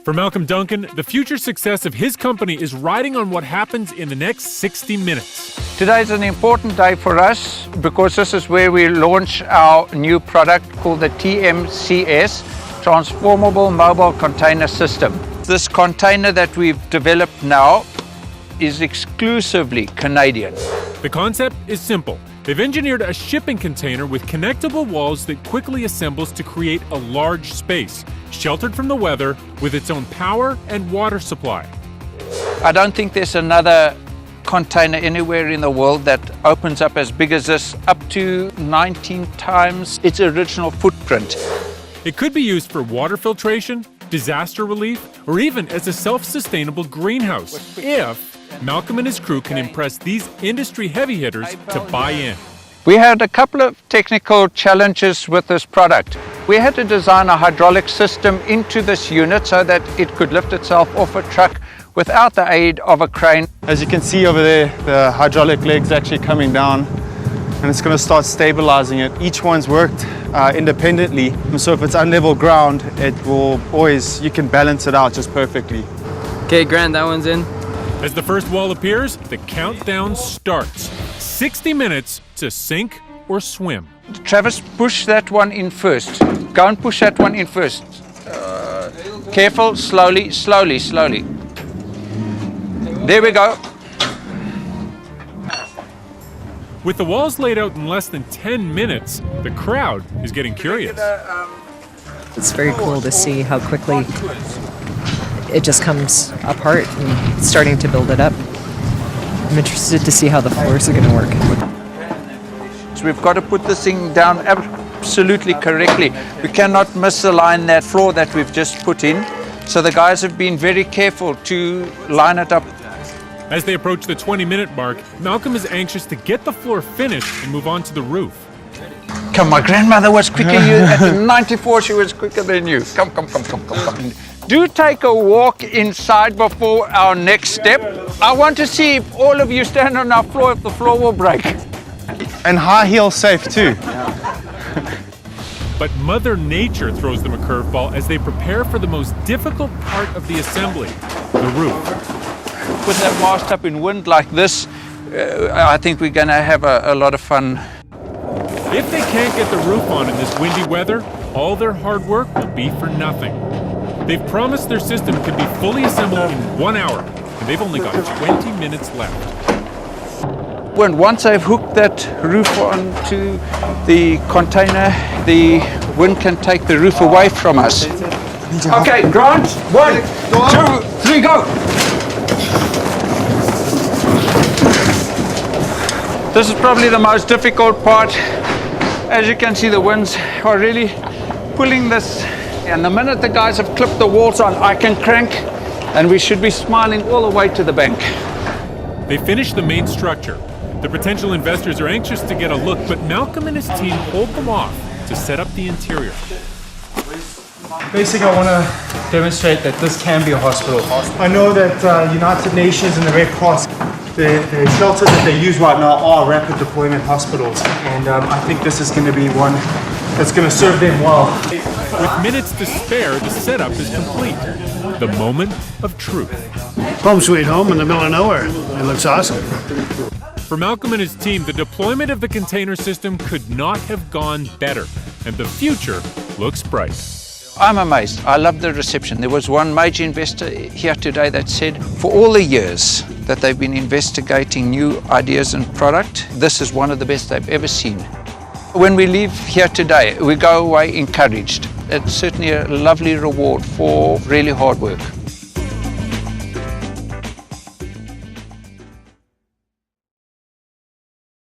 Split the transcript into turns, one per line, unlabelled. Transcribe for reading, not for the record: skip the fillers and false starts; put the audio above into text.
For Malcolm Duncan, the future success of his company is riding on what happens in the next 60 minutes.
Today is an important day for us because this is where we launch our new product called the TMCS, Transformable Mobile Container System. This container that we've developed now is exclusively Canadian.
The concept is simple. They've engineered a shipping container with connectable walls that quickly assembles to create a large space, sheltered from the weather with its own power and water supply.
I don't think there's another container anywhere in the world that opens up as big as this, up to 19 times its original footprint.
It could be used for water filtration, disaster relief, or even as a self-sustainable greenhouse, if Malcolm and his crew can impress these industry heavy hitters to buy in.
We had a couple of technical challenges with this product. We had to design a hydraulic system into this unit so that it could lift itself off a truck without the aid of a crane.
As you can see over there, the hydraulic leg's actually coming down and it's going to start stabilizing it. Each one's worked independently, so if it's unlevel ground, it will always, you can balance it out just perfectly.
Okay, Grant, that one's in.
As the first wall appears, the countdown starts. 60 minutes to sink or swim.
Travis, push that one in first. Go and push that one in first. Careful, slowly, slowly, slowly. There we go.
With the walls laid out in less than 10 minutes, the crowd is getting curious.
It's very cool to see how quickly it just comes apart and starting to build it up. I'm interested to see how the floors are going to work.
So we've got to put this thing down absolutely correctly. We cannot misalign that floor that we've just put in. So the guys have been very careful to line it up.
As they approach the 20-minute mark, Malcolm is anxious to get the floor finished and move on to the roof.
Come, my grandmother was quicker. At 94, she was quicker than you. Come. Do take a walk inside before our next step. I want to see if all of you stand on our floor, if the floor will break.
And high heel safe too.
But Mother Nature throws them a curveball as they prepare for the most difficult part of the assembly, the roof.
With that mast up in wind like this, I think we're going to have a lot of fun.
If they can't get the roof on in this windy weather, all their hard work will be for nothing. They've promised their system can be fully assembled in 1 hour, and they've only got 20 minutes left.
Once I've hooked that roof onto the container, the wind can take the roof away from us. Okay, Grant, 1, 2, 3, go! This is probably the most difficult part. As you can see, the winds are really pulling this. And the minute the guys have clipped the walls on, I can crank, and we should be smiling all the way to the bank.
They finished the main structure. The potential investors are anxious to get a look, but Malcolm and his team hold them off to set up the interior.
Basically, I want to demonstrate that this can be a hospital. I know that United Nations and the Red Cross, the shelters that they use right now are rapid deployment hospitals, and I think this is going to be one that's going to serve them well.
With minutes to spare, the setup is complete. The moment of truth.
Home sweet home in the middle of nowhere. It looks awesome.
For Malcolm and his team, the deployment of the container system could not have gone better, and the future looks bright.
I'm amazed. I love the reception. There was one major investor here today that said for all the years that they've been investigating new ideas and product, this is one of the best they've ever seen. When we leave here today, we go away encouraged. It's certainly a lovely reward for really hard work.